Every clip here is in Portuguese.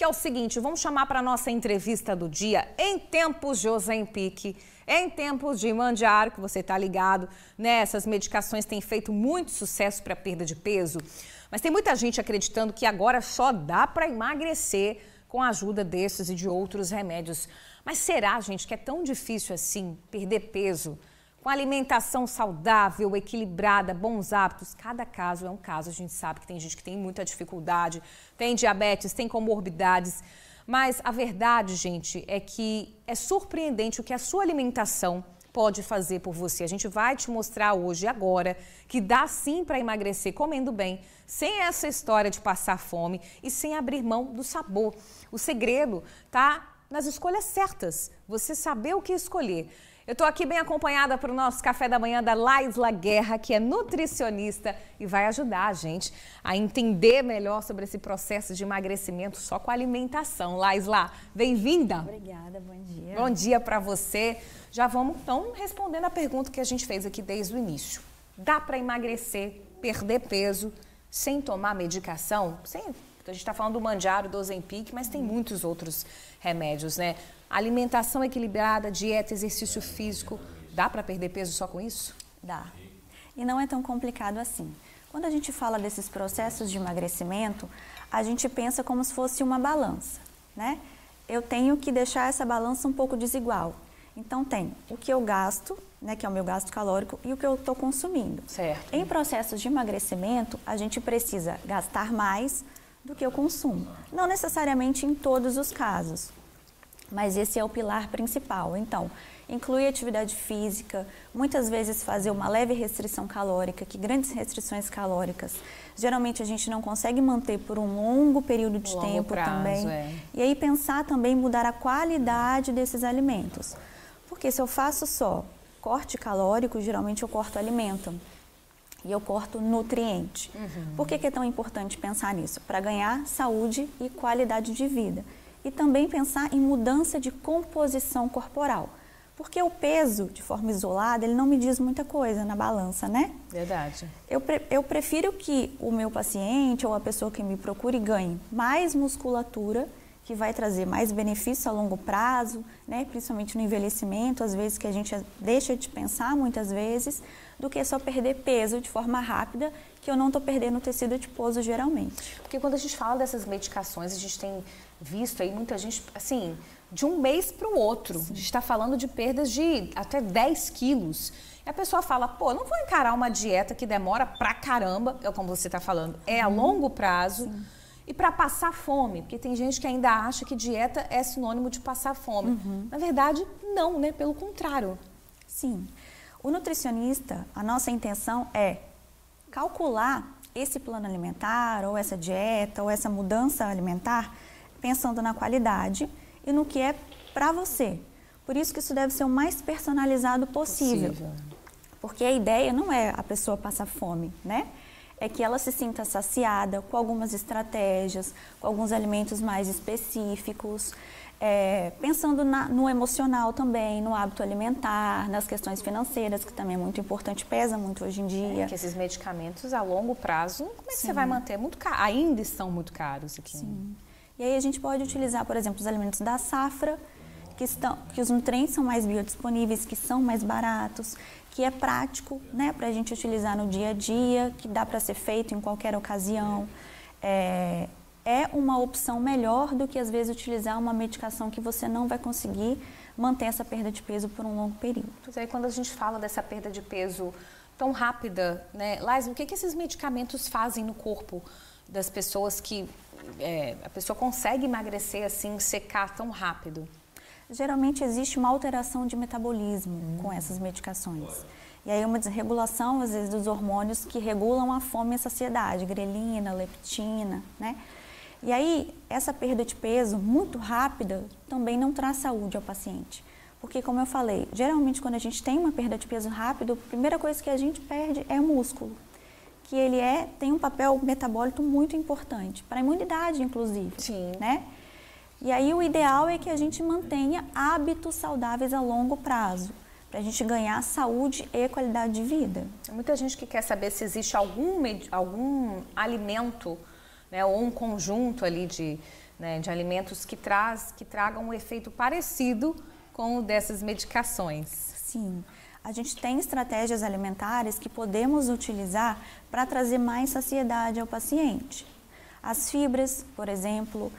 que é o seguinte, vamos chamar para a nossa entrevista do dia em tempos de Ozempic, em tempos de Mounjaro, que você está ligado, né? Essas medicações têm feito muito sucesso para perda de peso, mas tem muita gente acreditando que agora só dá para emagrecer com a ajuda desses e de outros remédios. Mas será, gente, que é tão difícil assim perder peso? Com alimentação saudável, equilibrada, bons hábitos, cada caso é um caso. A gente sabe que tem gente que tem muita dificuldade, tem diabetes, tem comorbidades. Mas a verdade, gente, é que é surpreendente o que a sua alimentação pode fazer por você. A gente vai te mostrar hoje, agora, que dá sim para emagrecer comendo bem, sem essa história de passar fome e sem abrir mão do sabor. O segredo tá nas escolhas certas, você saber o que escolher. Eu estou aqui bem acompanhada para o nosso café da manhã da Laisla Guerra, que é nutricionista e vai ajudar a gente a entender melhor sobre esse processo de emagrecimento só com a alimentação. Laisla, bem-vinda. Obrigada, bom dia. Bom dia para você. Já vamos então respondendo a pergunta que a gente fez aqui desde o início. Dá para emagrecer, perder peso sem tomar medicação? A gente está falando do Mounjaro, do Ozempic, mas tem muitos outros remédios, né? Alimentação equilibrada, dieta, exercício físico, dá para perder peso só com isso? Dá. E não é tão complicado assim. Quando a gente fala desses processos de emagrecimento, a gente pensa como se fosse uma balança, né? Eu tenho que deixar essa balança um pouco desigual. Então tem o que eu gasto, né, que é o meu gasto calórico, e o que eu estou consumindo. Certo. Em processos de emagrecimento, a gente precisa gastar mais do que eu consumo. Não necessariamente em todos os casos, mas esse é o pilar principal. Então, inclui atividade física, muitas vezes fazer uma leve restrição calórica, que grandes restrições calóricas, geralmente a gente não consegue manter por um longo período de tempo também. E aí pensar também em mudar a qualidade desses alimentos. Porque se eu faço só corte calórico, geralmente eu corto alimento. E eu corto nutriente. Por que é tão importante pensar nisso? Para ganhar saúde e qualidade de vida. E também pensar em mudança de composição corporal. Porque o peso, de forma isolada, ele não me diz muita coisa na balança, né? Verdade. Eu prefiro que o meu paciente ou a pessoa que me procure ganhe mais musculatura, que vai trazer mais benefício a longo prazo, né? Principalmente no envelhecimento, às vezes que a gente deixa de pensar muitas vezes, do que só perder peso de forma rápida, que eu não estou perdendo tecido adiposo geralmente. Porque quando a gente fala dessas medicações, a gente tem visto aí muita gente, assim, de um mês para o outro. Sim. A gente está falando de perdas de até 10 quilos. E a pessoa fala, pô, não vou encarar uma dieta que demora pra caramba, como você está falando, é a longo prazo. Sim. E para passar fome, porque tem gente que ainda acha que dieta é sinônimo de passar fome. Na verdade, não, né? Pelo contrário. Sim. O nutricionista, a nossa intenção é calcular esse plano alimentar, ou essa dieta, ou essa mudança alimentar, pensando na qualidade e no que é para você. Por isso que isso deve ser o mais personalizado possível. Porque a ideia não é a pessoa passar fome, né? É que ela se sinta saciada com algumas estratégias, com alguns alimentos mais específicos, pensando no emocional também, no hábito alimentar, nas questões financeiras, que também é muito importante, pesa muito hoje em dia. Que esses medicamentos a longo prazo, como é que você vai manter? Muito caro, ainda estão muito caros aqui. Sim. E aí a gente pode utilizar, por exemplo, os alimentos da safra, que os nutrientes são mais biodisponíveis, que são mais baratos, que é prático, né, para a gente utilizar no dia a dia, que dá para ser feito em qualquer ocasião. É uma opção melhor do que, às vezes, utilizar uma medicação que você não vai conseguir manter essa perda de peso por um longo período. Pois é, quando a gente fala dessa perda de peso tão rápida, né, Laisla, o que esses medicamentos fazem no corpo das pessoas que a pessoa consegue emagrecer assim, secar tão rápido? Geralmente existe uma alteração de metabolismo com essas medicações. E aí uma desregulação, às vezes, dos hormônios que regulam a fome e a saciedade, grelina, leptina, né? E aí, essa perda de peso muito rápida também não traz saúde ao paciente. Porque, como eu falei, geralmente quando a gente tem uma perda de peso rápido, a primeira coisa que a gente perde é o músculo. Que ele tem um papel metabólico muito importante, para a imunidade, inclusive. Sim. Né? E aí o ideal é que a gente mantenha hábitos saudáveis a longo prazo, para a gente ganhar saúde e qualidade de vida. Tem muita gente que quer saber se existe algum alimento, né, ou um conjunto ali né, de alimentos que tragam um efeito parecido com o dessas medicações. Sim, a gente tem estratégias alimentares que podemos utilizar para trazer mais saciedade ao paciente. As fibras, por exemplo,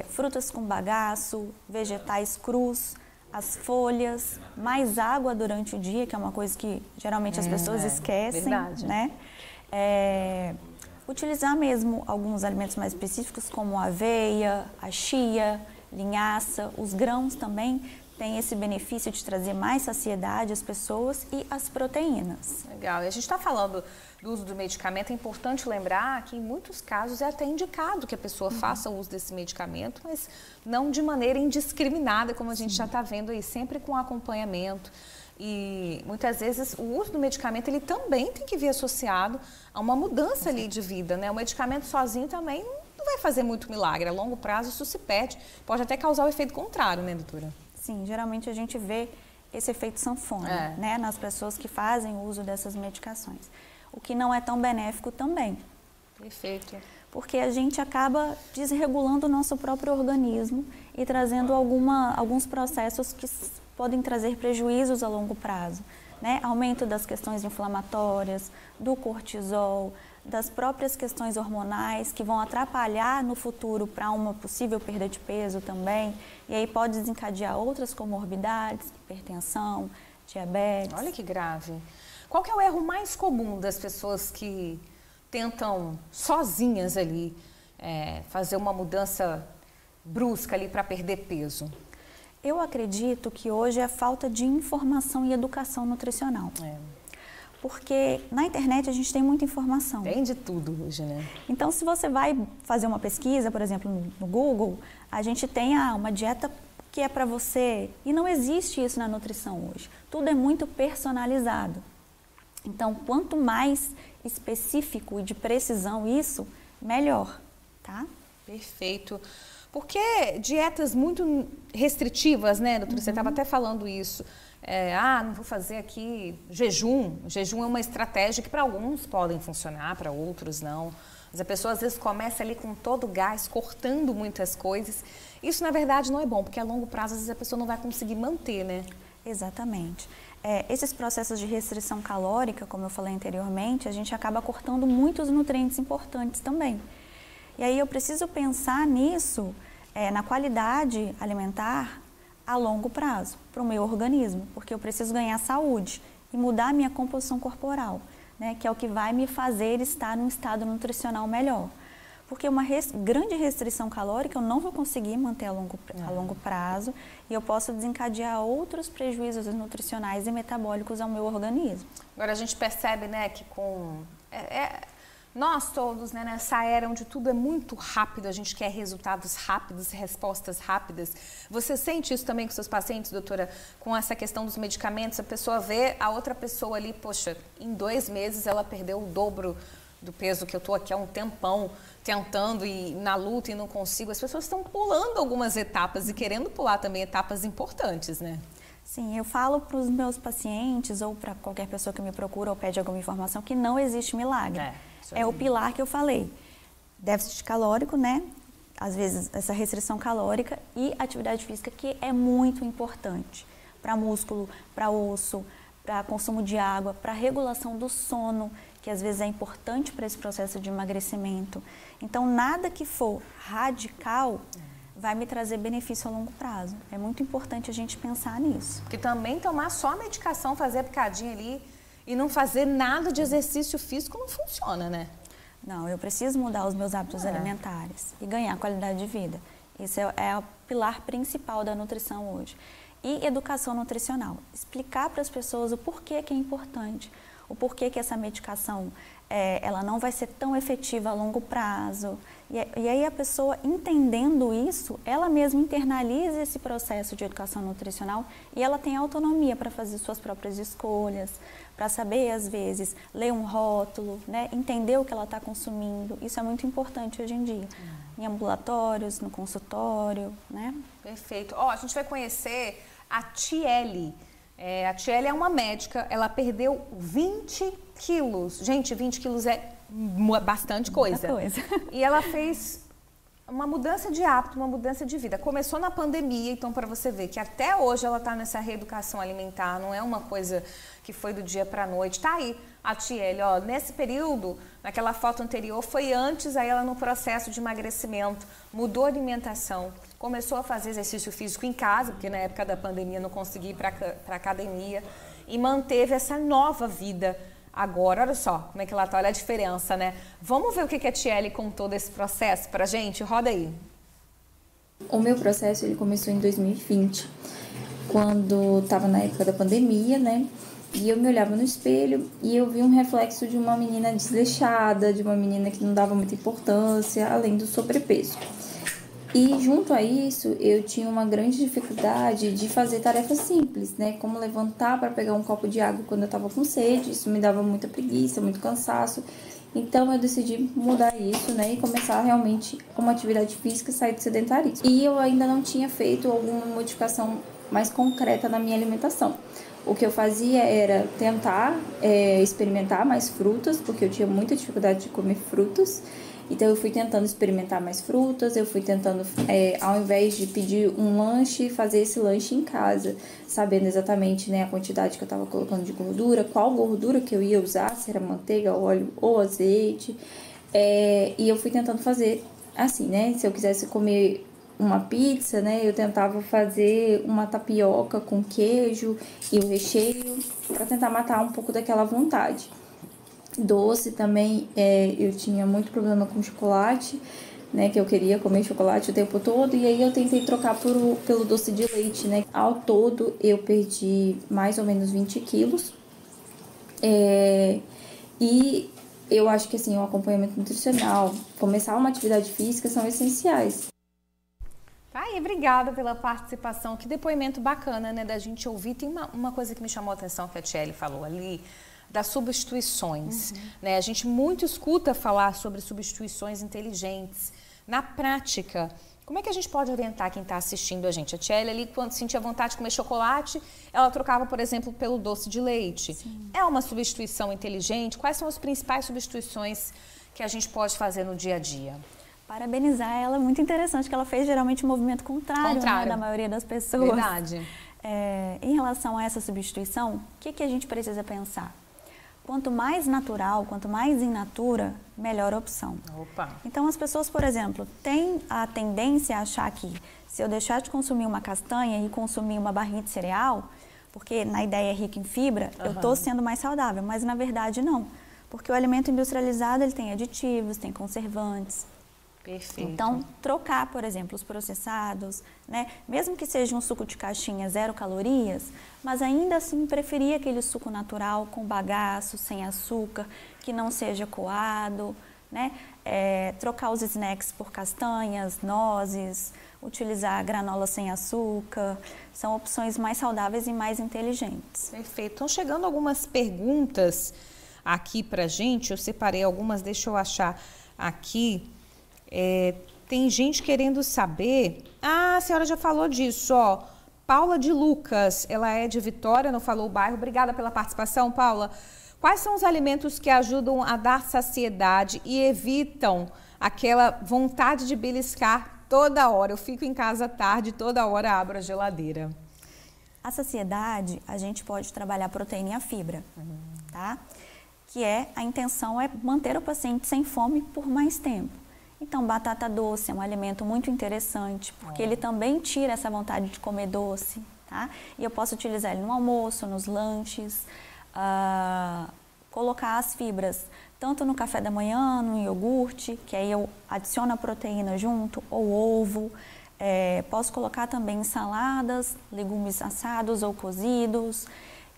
frutas com bagaço, vegetais crus, as folhas, mais água durante o dia, que é uma coisa que geralmente as pessoas esquecem, verdade. né? Utilizar mesmo alguns alimentos mais específicos, como a aveia, a chia, linhaça, os grãos também têm esse benefício de trazer mais saciedade às pessoas e as proteínas. Legal. E a gente está falando do uso do medicamento, é importante lembrar que em muitos casos é até indicado que a pessoa faça o uso desse medicamento, mas não de maneira indiscriminada, como a gente já está vendo aí, sempre com acompanhamento. E muitas vezes o uso do medicamento ele também tem que vir associado a uma mudança ali de vida, né? O medicamento sozinho também não vai fazer muito milagre, a longo prazo isso se perde, pode até causar o efeito contrário, né, doutora? Sim, geralmente a gente vê esse efeito sanfona, né, nas pessoas que fazem o uso dessas medicações, o que não é tão benéfico também. Perfeito. Porque a gente acaba desregulando o nosso próprio organismo e trazendo alguns processos que podem trazer prejuízos a longo prazo, né? Aumento das questões inflamatórias, do cortisol, das próprias questões hormonais que vão atrapalhar no futuro para uma possível perda de peso também, e aí pode desencadear outras comorbidades, hipertensão, diabetes. Olha que grave. Qual que é o erro mais comum das pessoas que tentam sozinhas ali fazer uma mudança brusca ali para perder peso? Eu acredito que hoje é a falta de informação e educação nutricional. Porque na internet a gente tem muita informação. Tem de tudo hoje, né? Então, se você vai fazer uma pesquisa, por exemplo, no Google, a gente tem uma dieta que é para você. E não existe isso na nutrição hoje. Tudo é muito personalizado. Então, quanto mais específico e de precisão isso, melhor, tá? Perfeito. Porque dietas muito restritivas, né, doutora? Você estava até falando isso. Não vou fazer aqui jejum. Jejum é uma estratégia que para alguns podem funcionar, para outros não. Mas a pessoa às vezes começa ali com todo o gás, cortando muitas coisas. Isso, na verdade, não é bom, porque a longo prazo, às vezes, a pessoa não vai conseguir manter, né? Exatamente. Esses processos de restrição calórica, como eu falei anteriormente, a gente acaba cortando muitos nutrientes importantes também. E aí eu preciso pensar nisso, na qualidade alimentar a longo prazo, para o meu organismo, porque eu preciso ganhar saúde e mudar a minha composição corporal, né, que é o que vai me fazer estar num estado nutricional melhor. Porque uma grande restrição calórica eu não vou conseguir manter a longo prazo e eu posso desencadear outros prejuízos nutricionais e metabólicos ao meu organismo. Agora a gente percebe, né, que nós todos, né, nessa era onde tudo é muito rápido, a gente quer resultados rápidos, respostas rápidas. Você sente isso também com seus pacientes, doutora? Com essa questão dos medicamentos, a pessoa vê a outra pessoa ali, poxa, em 2 meses ela perdeu o dobro do peso que eu estou aqui há um tempão tentando e na luta e não consigo. As pessoas estão pulando algumas etapas e querendo pular também etapas importantes, né? Sim, eu falo para os meus pacientes ou para qualquer pessoa que me procura ou pede alguma informação que não existe milagre. É o pilar que eu falei. Déficit calórico, né? Às vezes essa restrição calórica e atividade física que é muito importante para músculo, para osso, para consumo de água, para regulação do sono, que às vezes é importante para esse processo de emagrecimento. Então, nada que for radical vai me trazer benefício a longo prazo. É muito importante a gente pensar nisso. Porque também tomar só a medicação, fazer a picadinha ali e não fazer nada de exercício físico não funciona, né? Não, eu preciso mudar os meus hábitos alimentares e ganhar qualidade de vida. Isso é o pilar principal da nutrição hoje. E educação nutricional. Explicar para as pessoas o porquê que é importante, o porquê que essa medicação ela não vai ser tão efetiva a longo prazo. E aí a pessoa, entendendo isso, ela mesma internaliza esse processo de educação nutricional e ela tem autonomia para fazer suas próprias escolhas, para saber, às vezes, ler um rótulo, né? Entender o que ela está consumindo. Isso é muito importante hoje em dia. Em ambulatórios, no consultório, né? Perfeito. A gente vai conhecer a Tiele. A Tiele é uma médica, ela perdeu 20 quilos. Gente, 20 quilos é bastante coisa. Muita coisa. E ela fez uma mudança de hábito, uma mudança de vida. Começou na pandemia, então para você ver que até hoje ela está nessa reeducação alimentar, não é uma coisa que foi do dia para a noite. Tá aí a Tiele, ó, nesse período, naquela foto anterior, foi antes, aí ela no processo de emagrecimento, mudou a alimentação, começou a fazer exercício físico em casa, porque na época da pandemia não conseguia ir para academia, e manteve essa nova vida. Agora, olha só como é que ela tá, olha a diferença, né? Vamos ver o que a Tiele contou desse processo pra gente? Roda aí. O meu processo, ele começou em 2020, quando estava na época da pandemia, né? E eu me olhava no espelho e eu vi um reflexo de uma menina desleixada, de uma menina que não dava muita importância, além do sobrepeso. E junto a isso, eu tinha uma grande dificuldade de fazer tarefas simples, né? Como levantar para pegar um copo de água quando eu estava com sede. Isso me dava muita preguiça, muito cansaço. Então eu decidi mudar isso, né? E começar realmente uma atividade física e sair do sedentarismo. E eu ainda não tinha feito alguma modificação mais concreta na minha alimentação. O que eu fazia era tentar experimentar mais frutas, porque eu tinha muita dificuldade de comer frutas. Então eu fui tentando experimentar mais frutas, eu fui tentando, ao invés de pedir um lanche, fazer esse lanche em casa, sabendo exatamente, né, a quantidade que eu estava colocando de gordura, qual gordura que eu ia usar, se era manteiga, óleo ou azeite. E eu fui tentando fazer assim, né, se eu quisesse comer uma pizza, né, eu tentava fazer uma tapioca com queijo e o recheio, para tentar matar um pouco daquela vontade. Doce também, eu tinha muito problema com chocolate, né, que eu queria comer chocolate o tempo todo, e aí eu tentei trocar pelo doce de leite, né. Ao todo eu perdi mais ou menos 20 quilos, e eu acho que assim, o acompanhamento nutricional, começar uma atividade física são essenciais. Aí, obrigada pela participação, que depoimento bacana, né, da gente ouvir. Tem uma coisa que me chamou a atenção que a Tiele falou ali, das substituições, né? A gente muito escuta falar sobre substituições inteligentes. Na prática, como é que a gente pode orientar quem está assistindo a gente? A Tiele ali, quando sentia vontade de comer chocolate, ela trocava, por exemplo, pelo doce de leite. Sim. É uma substituição inteligente? Quais são as principais substituições que a gente pode fazer no dia a dia? Parabenizar ela, é muito interessante, que ela fez geralmente um movimento contrário. Né, da maioria das pessoas. Verdade. Em relação a essa substituição, o que a gente precisa pensar? Quanto mais natural, quanto mais in natura, melhor a opção. Opa. Então, as pessoas, por exemplo, têm a tendência a achar que se eu deixar de consumir uma castanha e consumir uma barrinha de cereal, porque na ideia é rica em fibra, eu estou sendo mais saudável, mas na verdade não. Porque o alimento industrializado, ele tem aditivos, tem conservantes. Perfeito. Então, trocar, por exemplo, os processados, né? Mesmo que seja um suco de caixinha 0 calorias, mas ainda assim preferir aquele suco natural com bagaço, sem açúcar, que não seja coado, né? Trocar os snacks por castanhas, nozes, utilizar granola sem açúcar, são opções mais saudáveis e mais inteligentes. Perfeito. Estão chegando algumas perguntas aqui pra gente, eu separei algumas, deixa eu achar aqui. Tem gente querendo saber... Ah, a senhora já falou disso, ó. Paula de Lucas, ela é de Vitória, não falou o bairro. Obrigada pela participação, Paula. Quais são os alimentos que ajudam a dar saciedade e evitam aquela vontade de beliscar toda hora? Eu fico em casa tarde, toda hora abro a geladeira. A saciedade, a gente pode trabalhar proteína e a fibra, tá? Que a intenção é manter o paciente sem fome por mais tempo. Então, batata doce é um alimento muito interessante, porque ele também tira essa vontade de comer doce, tá? E eu posso utilizar ele no almoço, nos lanches, colocar as fibras, tanto no café da manhã, no iogurte, que aí eu adiciono a proteína junto, ou ovo. Posso colocar também em saladas, legumes assados ou cozidos.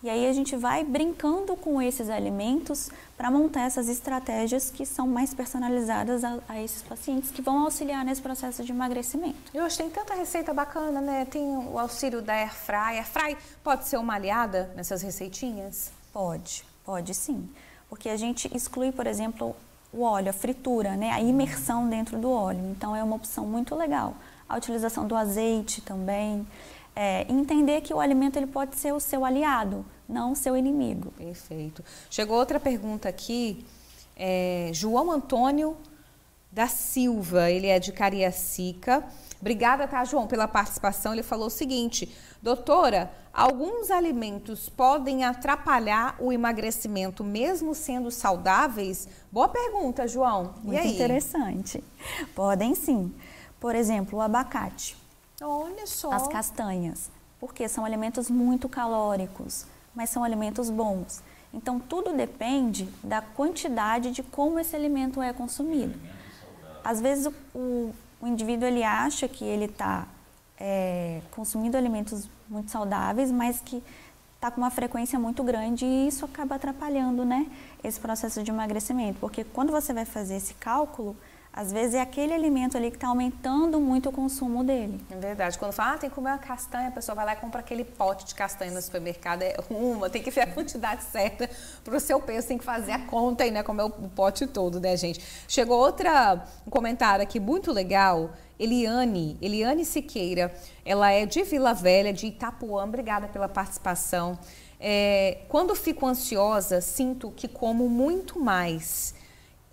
E aí a gente vai brincando com esses alimentos para montar essas estratégias que são mais personalizadas a esses pacientes, que vão auxiliar nesse processo de emagrecimento. E hoje tem tanta receita bacana, né? Tem o auxílio da Airfry. A Airfry pode ser uma aliada nessas receitinhas? Pode sim. Porque a gente exclui, por exemplo, o óleo, a fritura, né? A imersão dentro do óleo. Então é uma opção muito legal. A utilização do azeite também. Entender que o alimento ele pode ser o seu aliado, não o seu inimigo. Perfeito. Chegou outra pergunta aqui, João Antônio da Silva, ele é de Cariacica. Obrigada, tá, João, pela participação. Ele falou o seguinte: doutora, alguns alimentos podem atrapalhar o emagrecimento mesmo sendo saudáveis? Boa pergunta, João. E Muito aí? interessante. Podem sim. Por exemplo, o abacate. Olha só. As castanhas. Porque são alimentos muito calóricos, mas são alimentos bons. Então, tudo depende da quantidade de como esse alimento é consumido. Às vezes, o indivíduo ele acha que ele está consumindo alimentos muito saudáveis, mas que está com uma frequência muito grande e isso acaba atrapalhando, né, esse processo de emagrecimento. Porque quando você vai fazer esse cálculo, às vezes é aquele alimento ali que está aumentando muito o consumo dele. É verdade. Quando fala, tem que comer uma castanha, a pessoa vai lá e compra aquele pote de castanha no supermercado. É uma, tem que ver a quantidade certa para o seu peso, tem que fazer a conta e, né, comer o pote todo, né, gente? Chegou um comentário aqui muito legal. Eliane Siqueira, ela é de Vila Velha, de Itapuã. Obrigada pela participação. Quando fico ansiosa, sinto que como muito mais.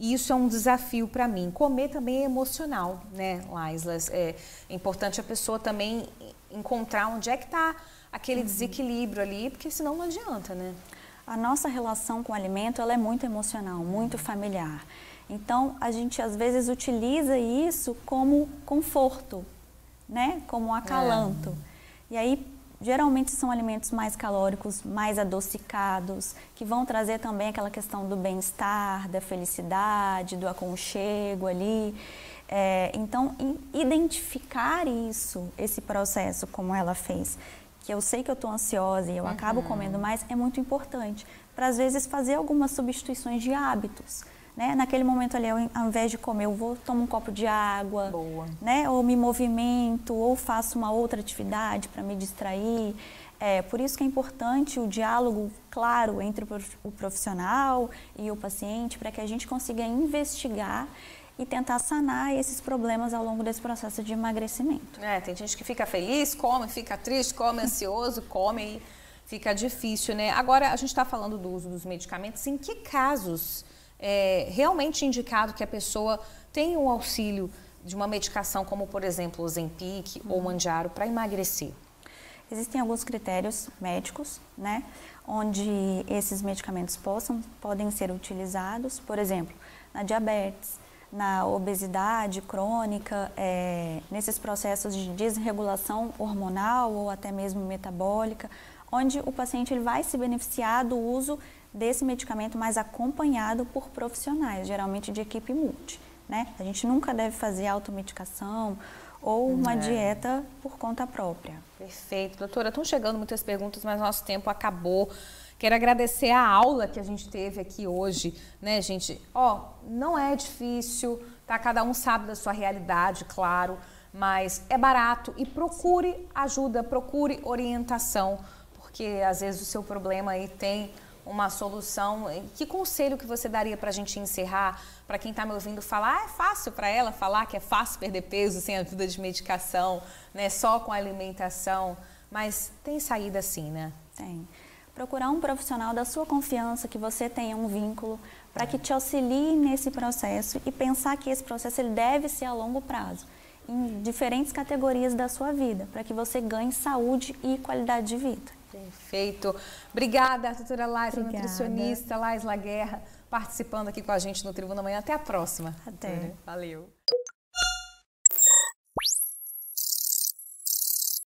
E isso é um desafio para mim. Comer também é emocional, né, Laisla? É importante a pessoa também encontrar onde é que está aquele desequilíbrio ali, porque senão não adianta, né? A nossa relação com o alimento, ela é muito emocional, muito familiar. Então, a gente às vezes utiliza isso como conforto, né? Como um acalanto. E aí, geralmente são alimentos mais calóricos, mais adocicados, que vão trazer também aquela questão do bem-estar, da felicidade, do aconchego ali. Então, identificar isso, esse processo como ela fez, que eu sei que eu estou ansiosa e eu acabo comendo mais, é muito importante. Para, às vezes, fazer algumas substituições de hábitos. Né? Naquele momento ali, ao invés de comer, eu vou tomar um copo de água, né? Ou me movimento, ou faço uma outra atividade para me distrair. Por isso que é importante o diálogo, claro, entre o profissional e o paciente, para que a gente consiga investigar e tentar sanar esses problemas ao longo desse processo de emagrecimento. Tem gente que fica feliz, come, fica triste, come ansioso, come e fica difícil, né? Agora, a gente está falando do uso dos medicamentos. Em que casos realmente indicado que a pessoa tenha um auxílio de uma medicação como, por exemplo, o Ozempic ou Mounjaro para emagrecer? Existem alguns critérios médicos, né, onde esses medicamentos podem ser utilizados, por exemplo, na diabetes, na obesidade crônica, nesses processos de desregulação hormonal ou até mesmo metabólica, onde o paciente ele vai se beneficiar do uso desse medicamento mais acompanhado por profissionais, geralmente de equipe multi, né? A gente nunca deve fazer automedicação ou uma dieta por conta própria. Perfeito. Doutora, estão chegando muitas perguntas, mas nosso tempo acabou. Quero agradecer a aula que a gente teve aqui hoje, né, gente? Não é difícil, tá? Cada um sabe da sua realidade, claro, mas é barato e procure ajuda, procure orientação, porque às vezes o seu problema aí tem uma solução. Que conselho que você daria para a gente encerrar, para quem está me ouvindo falar? É fácil para ela falar que é fácil perder peso sem ajuda de medicação, né? Só com alimentação, mas tem saída sim, né? Tem. Procurar um profissional da sua confiança, que você tenha um vínculo, para que te auxilie nesse processo e pensar que esse processo ele deve ser a longo prazo, em diferentes categorias da sua vida, para que você ganhe saúde e qualidade de vida. Perfeito. Obrigada, doutora Laisla, nutricionista Laisla Guerra, participando aqui com a gente no Tribuna Amanhã. Até a próxima. Até. Valeu.